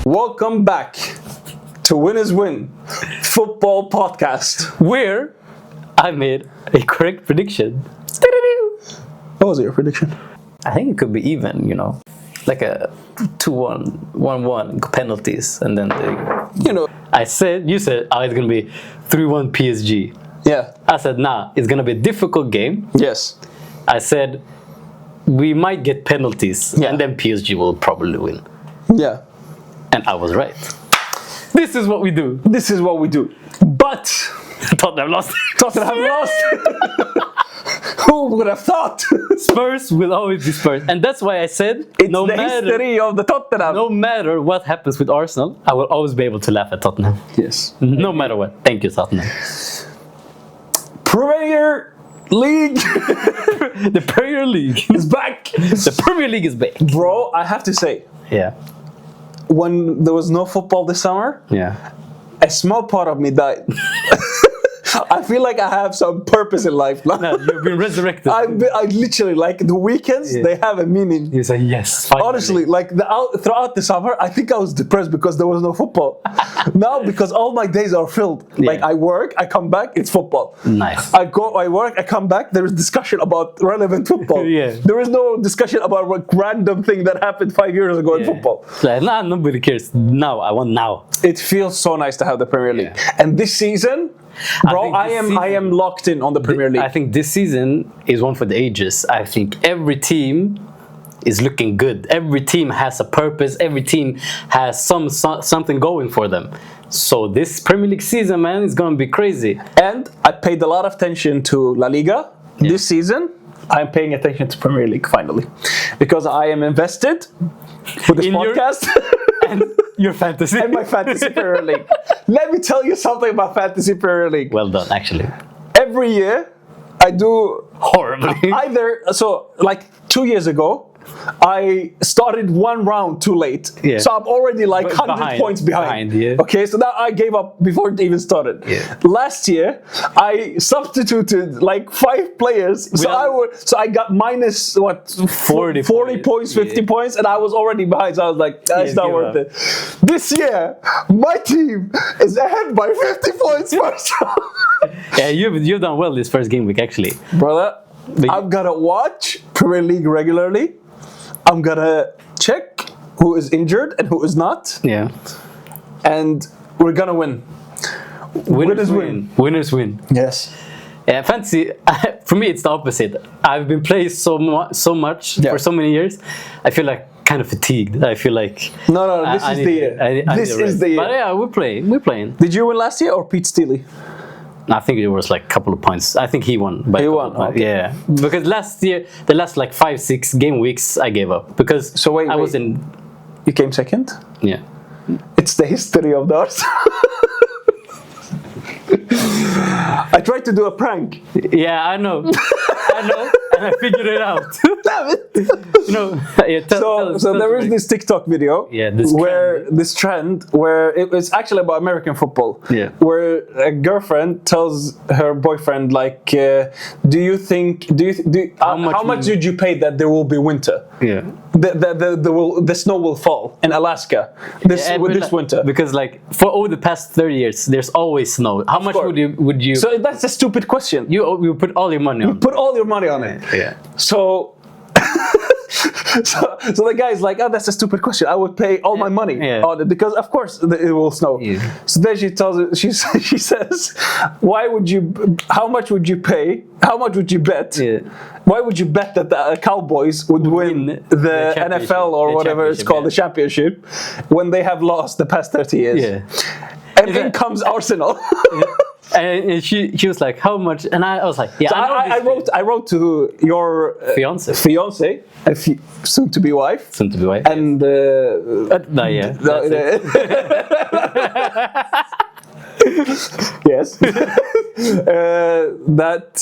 Welcome back to Win is Win Football Podcast. Where I made a correct prediction. What was your prediction? I think it could be even, like a 2-1, 1-1 penalties, and then you said, it's gonna be 3-1 PSG. Yeah. I said, nah, it's gonna be a difficult game. Yes. I said we might get penalties, and then PSG will probably win. Yeah. And I was right. This is what we do. This is what we do. But Tottenham lost. Tottenham lost. Who would have thought? Spurs will always be Spurs, and that's why I said It's history of the Tottenham. No matter what happens with Arsenal, I will always be able to laugh at Tottenham. Yes. No matter what. Thank you, Tottenham. Premier League. The Premier League is back. The Premier League is back. Bro, I have to say, Yeah. when there was no football this summer, a small part of me died. I feel like I have some purpose in life now. No, you've been resurrected. I literally, like, the weekends, they have a meaning. You say yes. Finally. Honestly, like throughout the summer, I think I was depressed because there was no football. Now, because all my days are filled. Like, I work, I come back, it's football. Nice. I work, I come back, there is discussion about relevant football. There is no discussion about a random thing that happened 5 years ago in football. Like, nah, nobody cares. Now, I want now. It feels so nice to have the Premier League. And this season, bro, I am locked in on the Premier League. I think this season is one for the ages. I think every team is looking good. Every team has a purpose. Every team has something going for them. So this Premier League season, man, is going to be crazy. And I paid a lot of attention to La Liga this season. I'm paying attention to Premier League finally, because I am invested with this podcast. And your fantasy. And my fantasy Premier League. Let me tell you something about fantasy Premier League. Well done, actually. Every year, I do horribly. So like 2 years ago, I started one round too late. So I'm already like 100 points behind. Okay, so now I gave up before it even started. Last year, I substituted like 5 players. So I got minus 40 points, 50 points, and I was already behind. So I was like, it's not worth it. This year, my team is ahead by 50 points. Yeah, you've done well this first game week, actually. Brother, I'm gonna watch Premier League regularly. I'm gonna check who is injured and who is not. Yeah. And we're gonna win. Winners win. Winners win. Yes. Yeah, fantasy, for me, it's the opposite. I've been playing so much for so many years. I feel like kind of fatigued. I feel like... No, this is the year. This is the year. But yeah, we're playing. Did you win last year or Pete Steely? I think it was like a couple of points. I think he won. He won, okay. Yeah. Because last year, the last like 5-6 game weeks, I gave up. Because I was in... You came second? Yeah. It's the history of the Arsenal. I tried to do a prank. Yeah, I know. And I figured it out. Damn it! So there is this TikTok video this trend where it was actually about American football. Yeah. Where a girlfriend tells her boyfriend, like, how much did you pay that there will be winter? Yeah. The snow will fall in Alaska this winter. Because like for over the past 30 years, there's always snow. How much would you? So that's a stupid question. You put all your money on. You put all your money on it. Yeah. So the guy's like, oh, that's a stupid question. I would pay all my money on it because, of course, it will snow. Yeah. So then she tells it. She says, how much would you pay? How much would you bet? Yeah. Why would you bet that the Cowboys would win the NFL or whatever it's called, the championship, when they have lost the past 30 years? Yeah. And then comes Arsenal. And she was like, how much? And I was like, yeah. So I wrote to your fiance, soon to be wife, and yes, that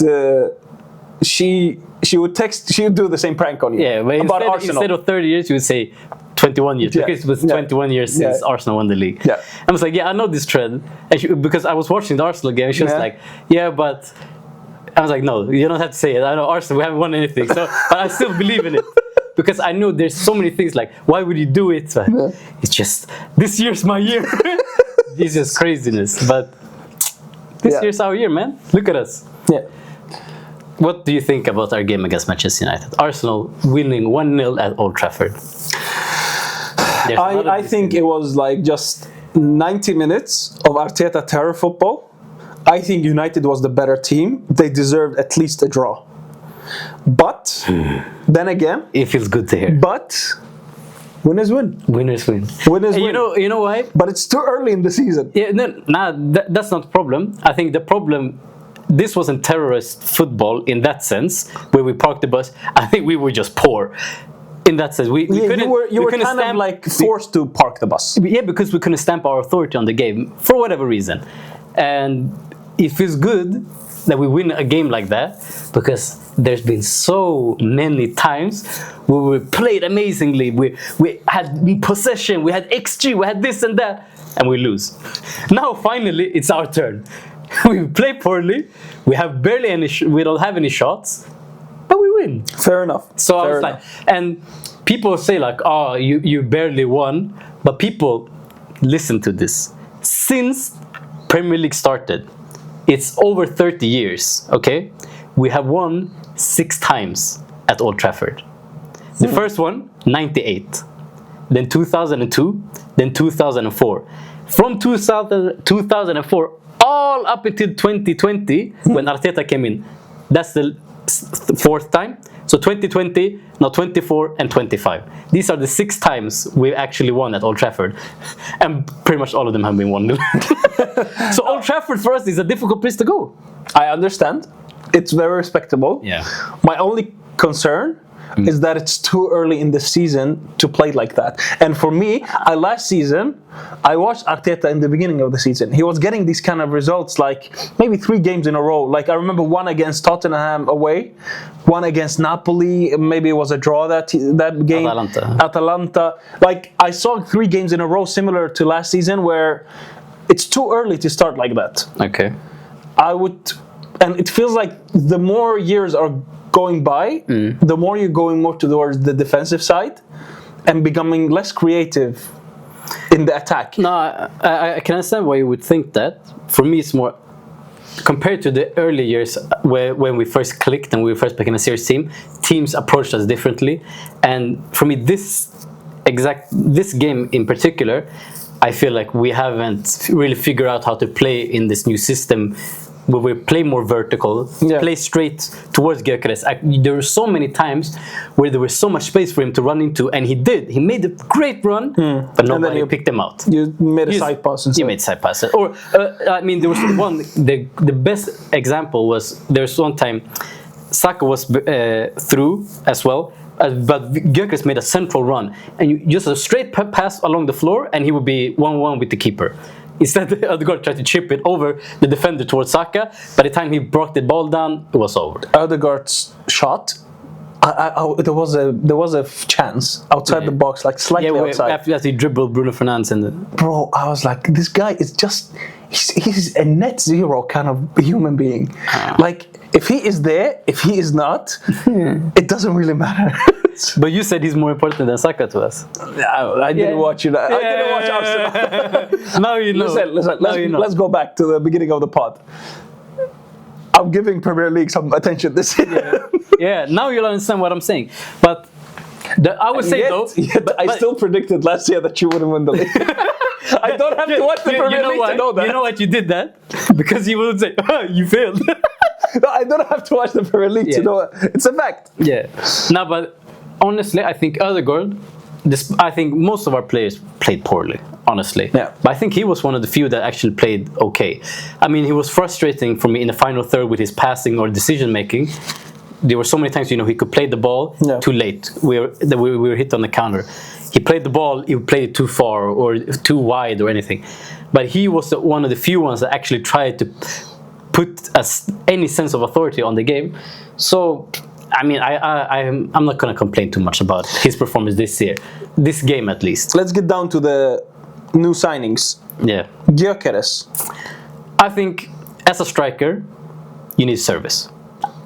she would text. She would do the same prank on you. Yeah, but about Arsenal. Instead of 30 years, you would say 21 years. Because it was 21 years since Arsenal won the league. Yeah. I was like, yeah, I know this trend. And because I was watching the Arsenal game, she was like, yeah, but... I was like, no, you don't have to say it. I know Arsenal, we haven't won anything. So, but I still believe in it. because I know there's so many things like, why would you do it? It's just, this year's my year. This is craziness. But this year's our year, man. Look at us. Yeah. What do you think about our game against Manchester United? Arsenal winning 1-0 at Old Trafford. I think it was like just 90 minutes of Arteta terror football. I think United was the better team. They deserved at least a draw. But then again, it feels good to hear. But winners win. Winners win. Winners win. You know why? But it's too early in the season. Yeah, that's not the problem. I think the problem. This wasn't terrorist football in that sense, where we parked the bus. I think we were just poor. In that sense, we couldn't. You were kind of like forced to park the bus. Yeah, because we couldn't stamp our authority on the game for whatever reason, and it feels good that we win a game like that, because there's been so many times where we played amazingly. We had possession, we had XG, we had this and that, and we lose. Now finally, it's our turn. We play poorly. We have barely any. We don't have any shots, but we win. Fair enough. So I was like, and people say like, "Oh, you barely won," but people listen to this. Since Premier League started, it's over 30 years. Okay, we have won 6 times at Old Trafford. The first one, 98, then 2002, then 2004. From 2004. All up until 2020, when Arteta came in. That's the 4th time. So 2020, now 24 and 25. These are the 6 times we've actually won at Old Trafford. And pretty much all of them have been 1-0. So Old Trafford for us is a difficult place to go. I understand. It's very respectable. Yeah. My only concern is that it's too early in the season to play like that. And for me, last season, I watched Arteta in the beginning of the season. He was getting these kind of results, like maybe 3 games in a row. Like I remember one against Tottenham away, one against Napoli, maybe it was a draw that game. Atalanta. Like I saw 3 games in a row similar to last season, where it's too early to start like that. Okay. And it feels like the more years are going by, the more you're going more towards the defensive side and becoming less creative in the attack. No, I can understand why you would think that. For me, it's more compared to the early years when we first clicked and we first became a serious team. Teams approached us differently, and for me, this game in particular, I feel like we haven't really figured out how to play in this new system, where we play more vertical, play straight towards Gyökeres. There were so many times where there was so much space for him to run into, and he did. He made a great run, but nobody picked him out. You made a side pass. You made side passes. Or, I mean, there was one, the best example was, there was one time, Saka was through as well, but Gyökeres made a central run, and you just a straight pass along the floor, and he would be 1-1 with the keeper. Instead, Odegaard tried to chip it over the defender towards Saka. By the time he brought the ball down, it was over. Odegaard's shot, there was a chance outside the box, like slightly outside. After he dribbled Bruno Fernandes. Bro, I was like, this guy is just... He's a net zero kind of human being. Like, if he is there, if he is not, it doesn't really matter. But you said he's more important than Saka to us. I didn't watch it. I didn't watch Arsenal. Now you know. Listen, let's go back to the beginning of the pod. I'm giving Premier League some attention this year. Yeah, now you'll understand what I'm saying. But I would say I still predicted last year that you wouldn't win the league. I don't have to watch the Premier League to know that. You know what you did that? Because you would say, you failed. No, I don't have to watch the Premier League to know it. It's a fact. Yeah. No, but honestly, I think Odegaard, I think most of our players played poorly, honestly. Yeah. But I think he was one of the few that actually played okay. I mean, he was frustrating for me in the final third with his passing or decision making. There were so many times, he could play the ball too late. We were hit on the counter. He played the ball, he played it too far or too wide or anything. But he was one of the few ones that actually tried to put any sense of authority on the game. So, I mean, I'm not going to complain too much about his performance this year. This game, at least. Let's get down to the new signings. Yeah. Gyökeres. I think, as a striker, you need service.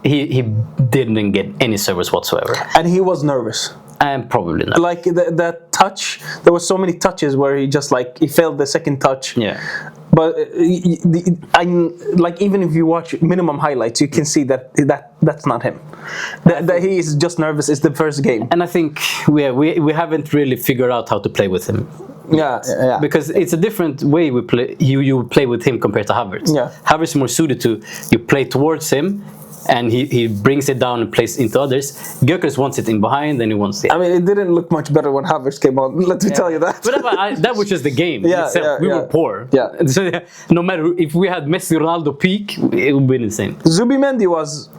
He didn't get any service whatsoever. And he was nervous. And probably not. Like that touch, there was so many touches where he just like he failed the second touch. Yeah. But like even if you watch minimum highlights, you can see that's not him. That he is just nervous. It's the first game, and I think we haven't really figured out how to play with him. Yeah. Because it's a different way we play. You play with him compared to Havertz. Yeah. Havertz is more suited to you play towards him, and he brings it down and plays into others. Gyökeres wants it in behind, and he wants it. I mean, it didn't look much better when Havertz came on. Let me tell you that. But that was just the game. We were poor. Yeah. So no matter if we had Messi, Ronaldo peak, it would be insane. Zubimendi was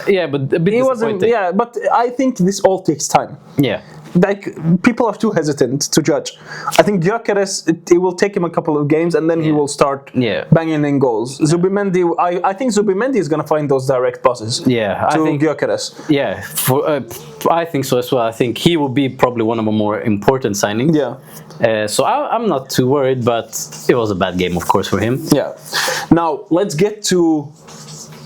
Yeah, but a bit disappointing. Yeah, but I think this all takes time. Yeah. Like people are too hesitant to judge. I think Gyökeres, it will take him a couple of games and then he will start banging in goals. Zubimendi, I think Zubimendi is gonna find those direct passes. Yeah, to Gyökeres. Yeah, I think so as well. I think he will be probably one of our more important signings. Yeah. So I'm not too worried, but it was a bad game, of course, for him. Yeah. Now let's get to.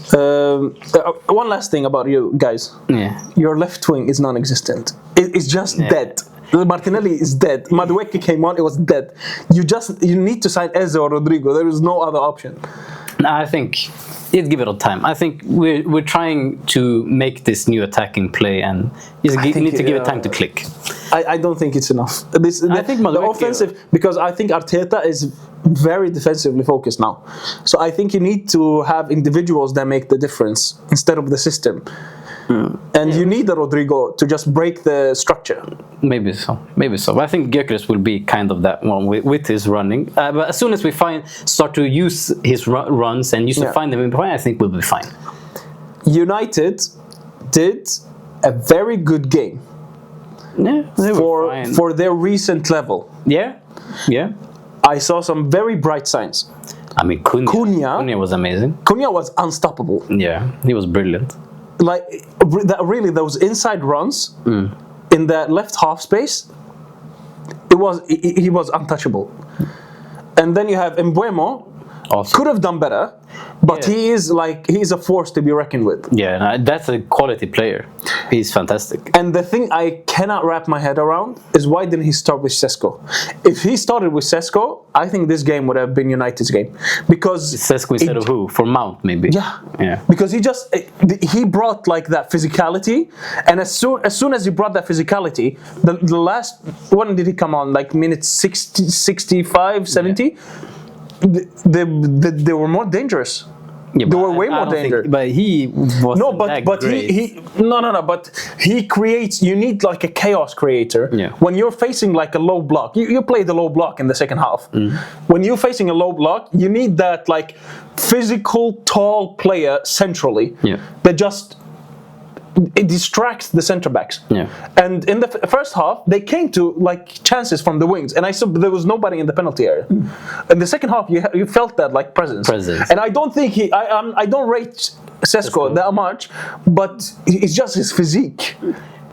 One last thing about you guys. Yeah. Your left wing is non-existent. It's just dead. Martinelli is dead. Maduweke came on, it was dead. You need to sign Eze or Rodrigo. There is no other option. I think you'd give it a time. I think we're trying to make this new attacking play, and you need to give it time to click. I don't think it's enough. I think the offensive, because I think Arteta is very defensively focused now. So I think you need to have individuals that make the difference instead of the system. And you need the Rodrigo to just break the structure. Maybe so. But I think Gyökeres will be kind of that one with his running. But as soon as we start to use his runs and used to find them in behind, I think we'll be fine. United did a very good game. Yeah, for their recent level. Yeah. I saw some very bright signs. I mean, Kunha was amazing. Kunha was unstoppable. Yeah, he was brilliant. Like, really, those inside runs in the left half space, he was untouchable. And then you have Mbeumo, could have done better, but he's a force to be reckoned with. Yeah, that's a quality player. He's fantastic. And the thing I cannot wrap my head around is why didn't he start with Sesko? If he started with Sesko, I think this game would have been United's game. Because Sesko instead of who? For Mount, maybe. Yeah. Because he brought like that physicality, and as soon as he brought that physicality, the last, when did he come on? Like minutes 60, 65, 70? They were more dangerous. Yeah, they were way more dangerous. But he was but he creates. You need like a chaos creator. Yeah. When you're facing like a low block, you play the low block in the second half. When you're facing a low block, you need that like physical, tall player centrally. Yeah. That just. It distracts the center backs. Yeah. And in the first half, they came to like chances from the wings, and I saw there was nobody in the penalty area. In the second half, you felt that like presence. And I don't think I don't rate Sesko that much, but it's just his physique.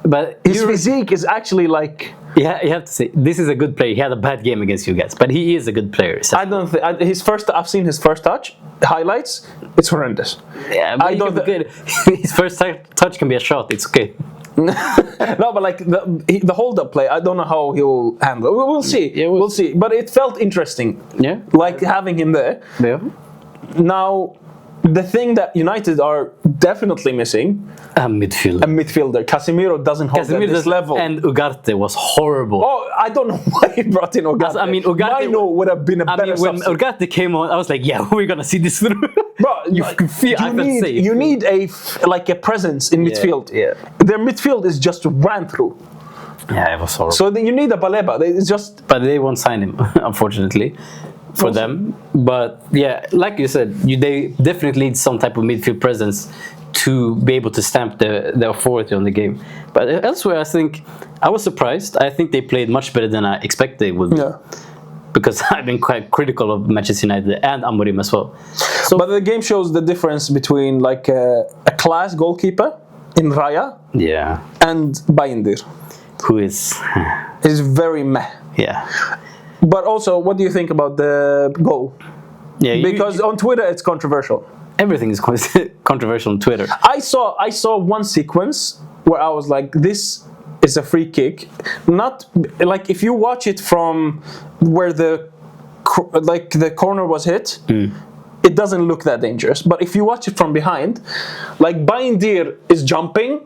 But his physique is actually like. Yeah, you have to say this is a good player. He had a bad game against you guys, but he is a good player. So. I don't think I've seen his first touch highlights. It's horrendous. Yeah, but good. His first touch can be a shot. It's okay. No, but like the hold-up play, I don't know how he will handle it. We'll see. Yeah, we'll see. But it felt interesting. Yeah, like having him there. Yeah. Now, the thing that United are definitely missing. A midfielder. Casemiro doesn't hold at this level. And Ugarte was horrible. Oh, I don't know why he brought in Ugarte. I mean, Ugarte would have been a better when Ugarte came on, I was like, yeah, we're going to see this through. Bro, you need a presence in midfield. Yeah. Their midfield is just ran through. Yeah, it was horrible. So you need a Baleba. But they won't sign him, unfortunately. For them, but yeah, like you said, they definitely need some type of midfield presence to be able to stamp the authority on the game. But elsewhere, I think I was surprised. I think they played much better than I expected they would. Yeah. Because I've been quite critical of Manchester United and Amorim as well. So, but the game shows the difference between like a class goalkeeper in Raya, and Bayındır, who is very meh. Yeah. But also, what do you think about the goal? Yeah, because on Twitter it's controversial. Everything is controversial on Twitter. I saw one sequence where I was like, this is a free kick. Not like if you watch it from where the corner was hit, it doesn't look that dangerous. But if you watch it from behind, like Bayındır is jumping,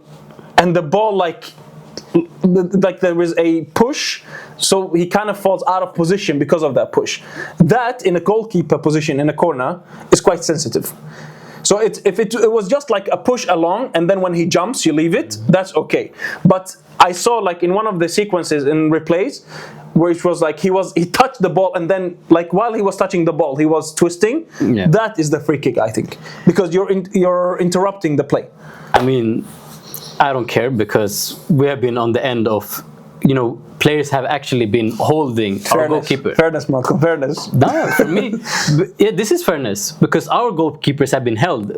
and the ball like there is a push, so he kind of falls out of position because of that push. That in a goalkeeper position in a corner is quite sensitive. So if it was just like a push along, and then when he jumps, you leave it, that's okay. But I saw like in one of the sequences in replays, where it was like he touched the ball, and then like while he was touching the ball, he was twisting. Yeah. That is the free kick, I think, because you're interrupting the play. I mean, I don't care, because we have been on the end of, players have actually been holding our goalkeeper. Fairness, Malcolm, fairness. No, for me, yeah, this is fairness, because our goalkeepers have been held.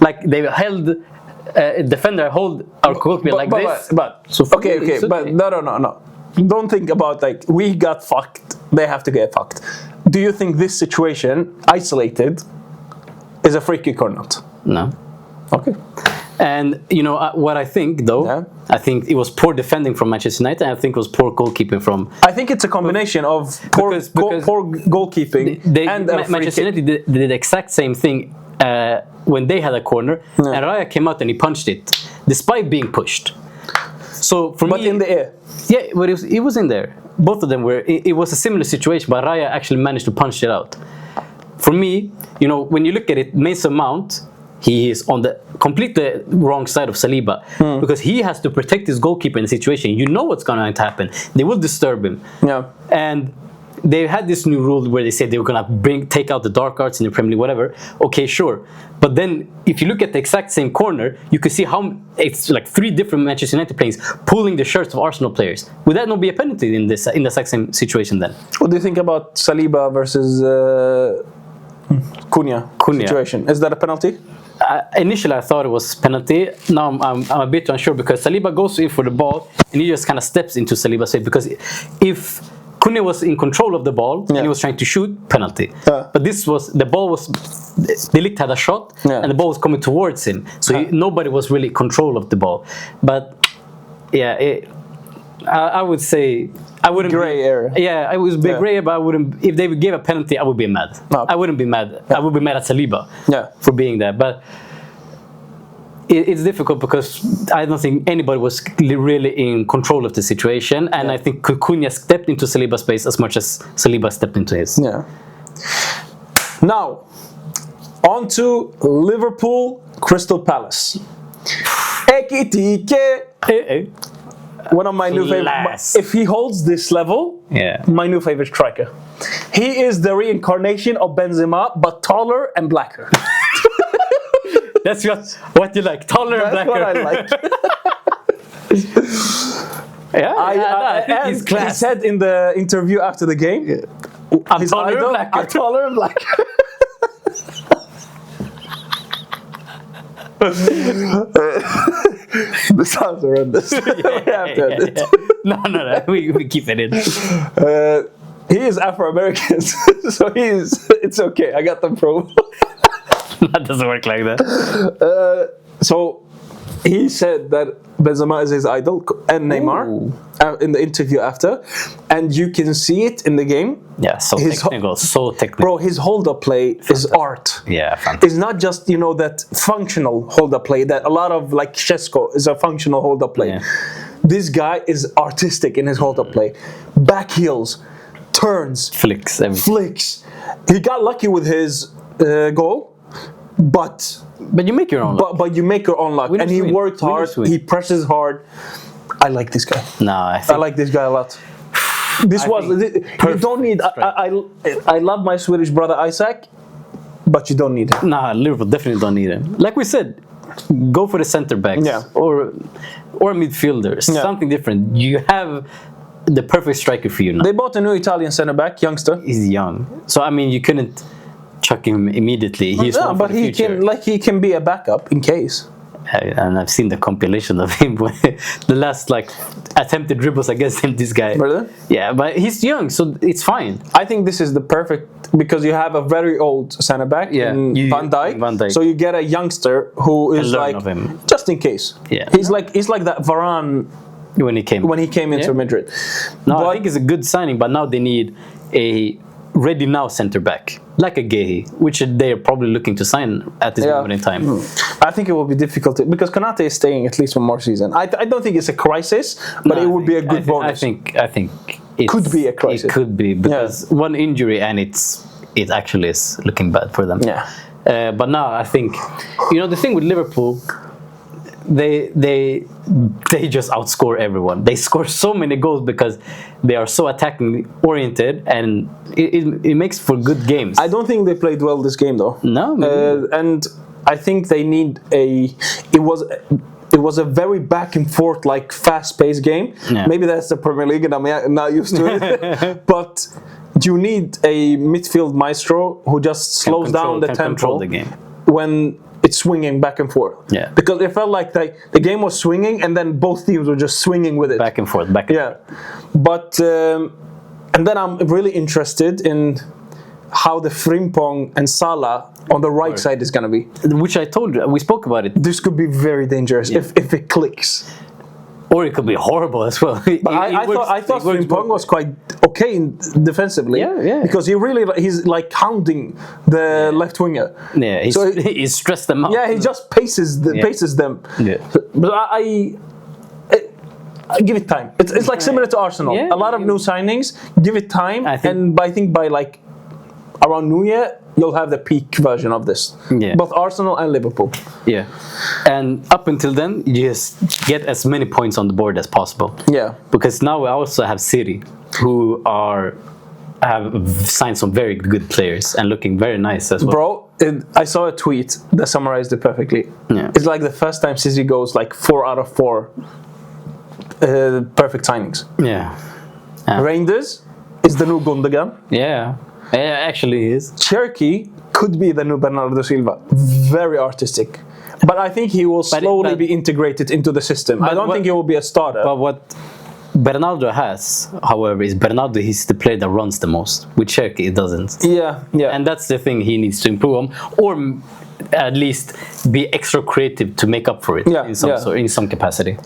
Like, they've held, defender hold our goalkeeper like this. Okay, but no. Don't think about like, we got fucked, they have to get fucked. Do you think this situation, isolated, is a free kick or not? No. Okay. And what I think though, I think it was poor defending from Manchester United, and I think it was poor goalkeeping from. I think it's a combination of poor goalkeeping and Manchester United did the exact same thing when they had a corner, and Raya came out and he punched it, despite being pushed. So for me, in the air. Yeah, but it was in there. Both of them were. It was a similar situation, but Raya actually managed to punch it out. For me, when you look at it, Mason Mount, he is on the completely wrong side of Saliba, because he has to protect his goalkeeper in the situation. You know what's going to happen. They will disturb him. Yeah. And they had this new rule where they said they were going to take out the dark arts in the Premier League, whatever. Okay, sure. But then if you look at the exact same corner, you can see how it's like 3 different Manchester United players pulling the shirts of Arsenal players. Would that not be a penalty in the exact same situation then? What do you think about Saliba versus Kunha situation? Is that a penalty? Initially, I thought it was penalty. Now I'm a bit unsure, because Saliba goes in for the ball and he just kind of steps into Saliba's face. Because if Kunha was in control of the ball and he was trying to shoot, penalty. But the ball was, De Ligt had a shot and the ball was coming towards him. So nobody was really in control of the ball. But yeah, I would say I wouldn't. Gray area. Yeah, it was a bit gray, but I wouldn't. If they gave a penalty, I would be mad. No. I wouldn't be mad. I would be mad at Saliba for being there. But it's difficult, because I don't think anybody was really in control of the situation, and I think Kunha stepped into Saliba's space as much as Saliba stepped into his. Yeah. Now, on to Liverpool Crystal Palace. One of my new favorites. If he holds this level, my new favorite striker. He is the reincarnation of Benzema, but taller and blacker. That's what you like, taller and blacker. That's what I like. I think he's class. He said in the interview after the game, I'm taller and blacker. I'm taller and blacker. This sounds horrendous. We have to end it. No, we keep it in. He is Afro-American, so it's okay. I got the pro. That doesn't work like that. So he said that Benzema is his idol, and Neymar in the interview after, and you can see it in the game. Yeah, so technical. Bro, his hold-up play is art. Yeah, fantastic. It's not just that functional hold-up play that a lot of like Sesko is a functional hold-up play. Yeah. This guy is artistic in his hold-up play. Back heels, turns, flicks. He got lucky with his goal. But you make your own luck. But you make your own luck. And he worked hard. He presses hard. I like this guy. No, I like this guy a lot. You don't need. I love my Swedish brother Isaac, but you don't need him. Nah, Liverpool definitely don't need him. Like we said, go for the center backs or midfielders. Something different. You have the perfect striker for you now. They bought a new Italian center back, youngster. He's young, so I mean you couldn't chuck him immediately. But he can be a backup in case. And I've seen the compilation of him, the last attempted dribbles against him. This guy, really? Yeah, but he's young, so it's fine. I think this is the perfect, because you have a very old center back in Van Dijk. So you get a youngster who is just in case. Yeah, he's like that Varane when he came into Madrid. No, I think it's a good signing, but now they need a ready now centre back like a Gyökeres, which they're probably looking to sign at this moment in time. I think it will be difficult because Konate is staying at least one more season. I don't think it's a crisis, but it would be a good bonus. I think it could be a crisis. It could be because one injury and it actually is looking bad for them. Yeah. But now I think, the thing with Liverpool, they just outscore everyone. They score so many goals because they are so attacking oriented, and it makes for good games. I don't think they played well this game though. No, and I think they need It was a very back and forth, like fast-paced game. Yeah. Maybe that's the Premier League, and I'm not used to it. But you need a midfield maestro who just slows down the tempo the game when it's swinging back and forth. Yeah. Because it felt like the game was swinging, and then both teams were just swinging with it. Back and forth, But, and then I'm really interested in how the Frimpong and Salah on the right side is going to be. Which I told you, we spoke about it. This could be very dangerous if it clicks. Or it could be horrible as well. But I thought Frimpong was quite okay defensively. Yeah. Because he's like hounding the left winger. Yeah, he stressed them out. Yeah, he just paces them. Yeah. But I give it time. It's like similar to Arsenal. Yeah, a lot of new signings. Give it time, I think by like around New Year, you'll have the peak version of this. Yeah. Both Arsenal and Liverpool. Yeah. And up until then, you just get as many points on the board as possible. Yeah. Because now we also have City, who have signed some very good players and looking very nice as well. Bro, I saw a tweet that summarized it perfectly. Yeah. It's like the first time City goes like 4 out of 4 perfect signings. Yeah. Reinders is the new Gundogan. Yeah. Yeah, actually he is. Cherky could be the new Bernardo Silva. Very artistic. But I think he will slowly be integrated into the system. I don't think he will be a starter. But what Bernardo has, however, is Bernardo, he's the player that runs the most. With Cherky, it doesn't. Yeah. And that's the thing he needs to improve on. Or at least be extra creative to make up for it in some capacity.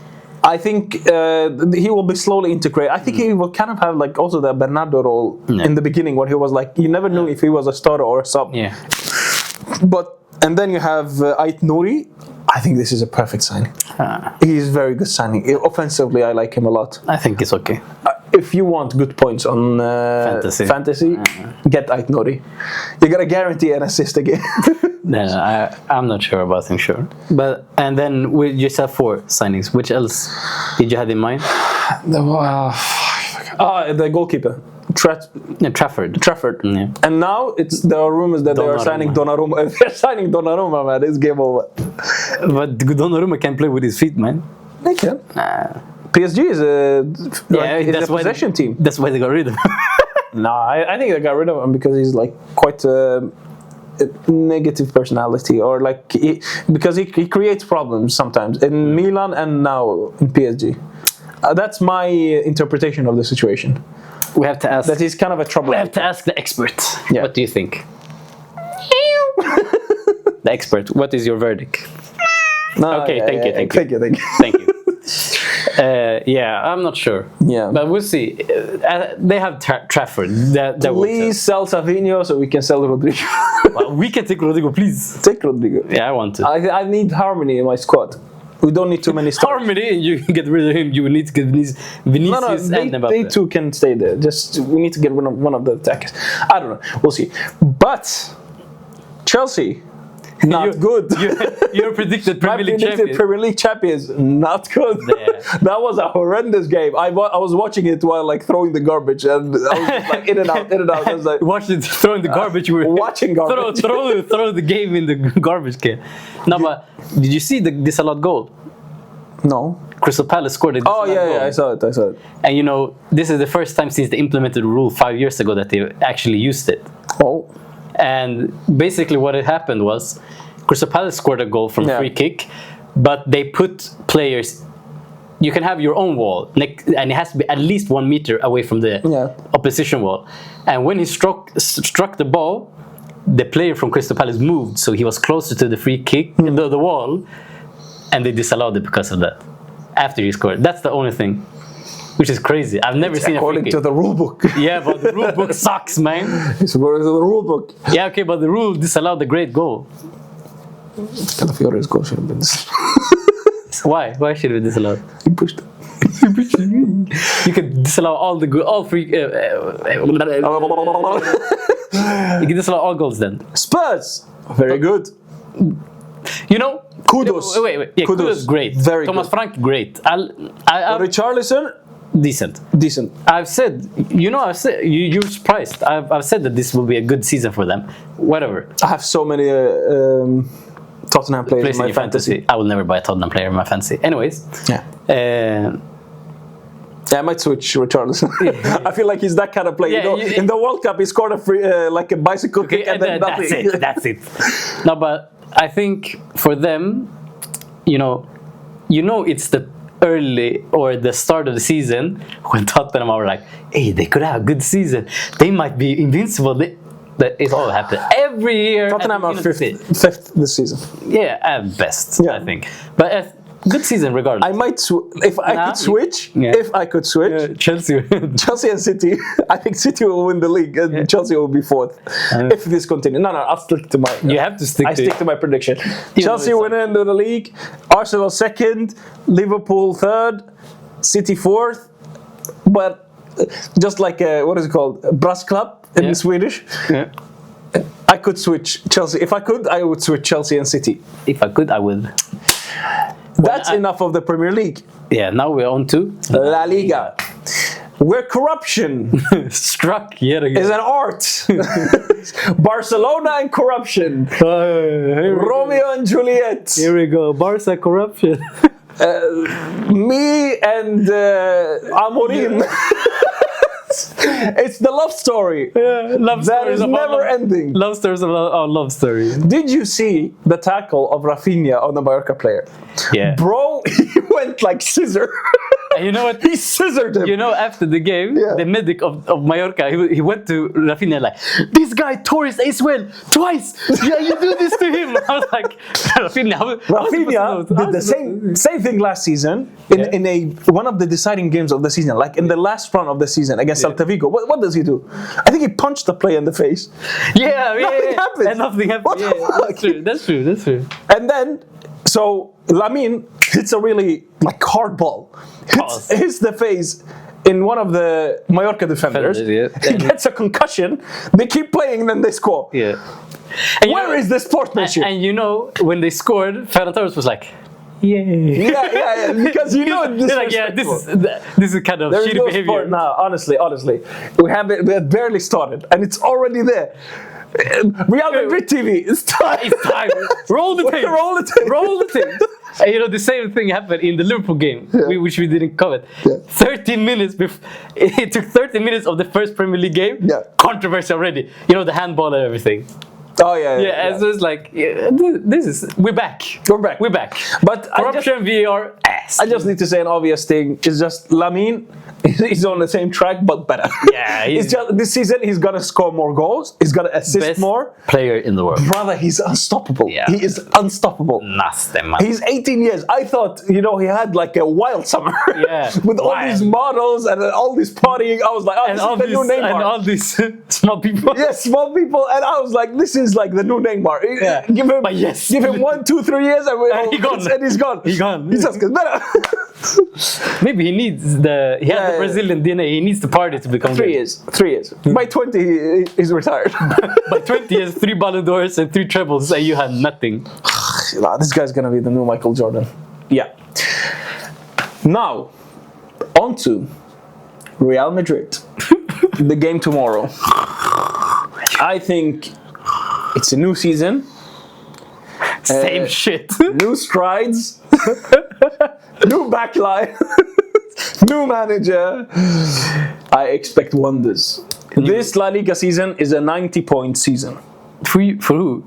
I think he will be slowly integrated. I think he will kind of have like also the Bernardo role in the beginning, where he was like, you never knew if he was a starter or a sub. Yeah. And then you have Ait Nouri. I think this is a perfect signing. He's very good signing. Offensively, I like him a lot. I think it's okay. If you want good points on fantasy, get Ait Nouri. You gotta guarantee an assist again. No, I'm not sure about him, sure. And then we just have 4 signings. Which else did you have in mind? The goalkeeper. Trafford. Yeah. And now there are rumors that they are signing Donnarumma. If they're signing Donnarumma, man, it's game over. But Donnarumma can play with his feet, man. They can. PSG is a possession team. That's why they got rid of him. No, I think they got rid of him because he's like quite a negative personality, or like because he creates problems sometimes in Milan and now in PSG. That's my interpretation of the situation. We have to ask that he's kind of a trouble. We have to ask the expert. Yeah. What do you think? The expert. What is your verdict? No, okay, thank you. Thank you. I'm not sure. Yeah, but we'll see. They have Trafford. Please sell Savinho so we can sell Rodrigo. Well, we can take Rodrigo, please. Take Rodrigo. Yeah, I want to. I need harmony in my squad. We don't need too many stars. Harmony, you get rid of him. You will need to get Vinicius and Mbappe. They two can stay there. Just we need to get rid of one of the attackers. I don't know. We'll see. But Chelsea, not good. You're predicted Premier League champions, not good. Yeah. That was a horrendous game. I was watching it while like throwing the garbage, and I was just like in and out. I was like, watching it throwing the garbage. You were watching garbage. Throw the game in the garbage can. No, but did you see the disallowed goal? No. Crystal Palace scored a disallowed goal. I saw it. And this is the first time since they implemented the rule 5 years ago that they actually used it. Oh. And basically what had happened was Crystal Palace scored a goal from a free kick, but they put players. You can have your own wall, and it has to be at least 1 meter away from the opposition wall. And when he struck the ball, the player from Crystal Palace moved, so he was closer to the free kick, the wall, and they disallowed it because of that. after he scored. That's the only thing, which is crazy. I've never seen according a free to kick. the rule book. Yeah, but the rule book sucks, man. It's according to the rule book. Yeah, okay, but the rule disallowed the great goal. Calafiore's goal should have been this. Why? Why should it be disallowed? He pushed it. You can disallow all free. You can disallow all goals then. Spurs, very good. You know, Kudos. Wait. Yeah, kudos great. Very Thomas good. Frank, great. Richarlison, Decent. decent. I've said, I've said you're surprised. I've said that this will be a good season for them. Whatever. I have so many Tottenham players in my fantasy. I will never buy a Tottenham player in my fantasy. Anyways. Yeah. Yeah, I might switch Richarlison. I feel like he's that kind of player. Yeah, in the World Cup, he scored a free, like a bicycle kick, and then nothing. That's it. No, but I think for them, it's the early or the start of the season when Tottenham are like, hey, they could have a good season. They might be invincible. It all happened every year. Tottenham are fifth this season. Yeah, at best, I think. But good season regardless. I might if I could switch. Chelsea and City. I think City will win the league and Chelsea will be fourth if this continues. No, I'll stick to my. You have to stick. I stick to my prediction. Chelsea win into the league. Arsenal second. Liverpool third. City fourth. But just like what is it called? Brasklapp in Swedish. Yeah. I could switch Chelsea. If I could, I would switch Chelsea and City. If I could, I would. That's enough of the Premier League. Yeah, now we're on to La Liga, where corruption struck yet again is an art. Barcelona and corruption. Romeo and Juliet. Here we go. Barca corruption. Me and Amorim. It's the love story. Yeah, love that is never ending. Love stories about our love story. Did you see the tackle of Rafinha on the Mallorca player? Yeah. Bro, he went like scissor. And you know what? He scissored him. After the game, the medic of Mallorca, he went to Rafinha like, this guy tore his ACL twice. Yeah, you do this to him. I was like, Rafinha did the same thing last season in one of the deciding games of the season, like in the last round of the season against Celta Vigo. What does he do? I think he punched the player in the face. Nothing happened. And nothing happened. That's true. And then, so Lamine hits a really hard ball. Hits the face in one of the Mallorca defenders. He gets a concussion. They keep playing, then they score. Yeah. Where is the sportsmanship? And when they scored, Ferran Torres was like, yay. Yeah. Because this is kind of shitty behavior. Now, honestly, we have barely started, and it's already there. Real Madrid TV, it's time. Roll the tape. And the same thing happened in the Liverpool game, which we didn't cover. 13 minutes it took 30 minutes of the first Premier League game. Controversy already. The handball and everything. Oh yeah. So it's like we're back. We're back. But corruption, VAR, ass. I just need to say an obvious thing. It's just Lamine. He's on the same track, but better. Yeah, this season he's gonna score more goals. He's gonna assist more. Player in the world, brother. He's unstoppable. Yeah. He is unstoppable. Nasty man. He's 18 years. I thought he had like a wild summer. Yeah, with all these models and all this partying. I was like, this is the new Neymar. And all these small people. Yeah, small people. And I was like, this is like the new Neymar. Yeah. Give him 1, 2, 3 years, and he's gone. He just gets better. Maybe he needs the Brazilian DNA. He needs the party to become 3 years. 3 years. By 20, he's retired. By 20 years, 3 Ballon d'Ors and 3 trebles, and you had nothing. This guy's gonna be the new Michael Jordan. Yeah. Now, on to Real Madrid. The game tomorrow. I think it's a new season. Same shit. New strides. New backline. New manager. I expect wonders. This La Liga season is a 90-point season. For who?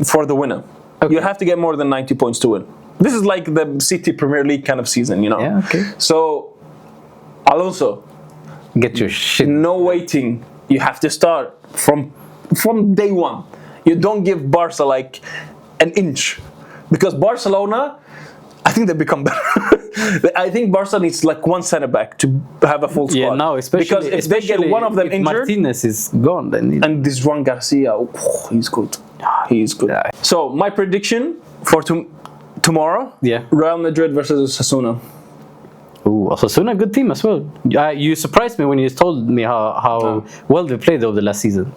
For the winner. Okay. You have to get more than 90 points to win. This is like the City Premier League kind of season, Yeah, okay. So, Alonso. Get your shit. No waiting. You have to start from day one. You don't give Barca like an inch. Because Barcelona, I think they become better. I think Barca needs like one center back to have a full squad. Yeah, no, especially because if they get one of them injured, Martinez is gone, then and this Juan Garcia, he's good. He's good. Yeah. So my prediction for tomorrow: Real Madrid versus Osasuna. Ooh, Osasuna, good team as well. You surprised me when you told me how well they played over the last season.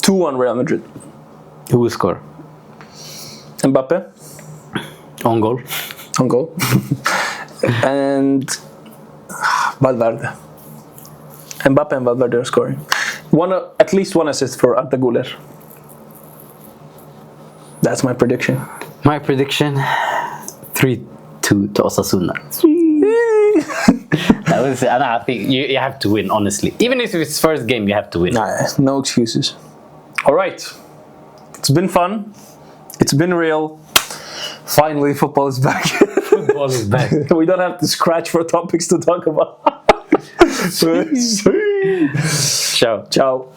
2-1 Real Madrid. Who will score? Mbappe. On goal. On goal. And Valverde. Mbappe and Valverde are scoring. At least one assist for Arda Güler. That's my prediction. My prediction: 3-2 to Osasuna. I think you have to win, honestly. Even if it's first game, you have to win. No excuses. All right. It's been fun. It's been real. Finally, football is back. Football is back. We don't have to scratch for topics to talk about. Ciao. Ciao.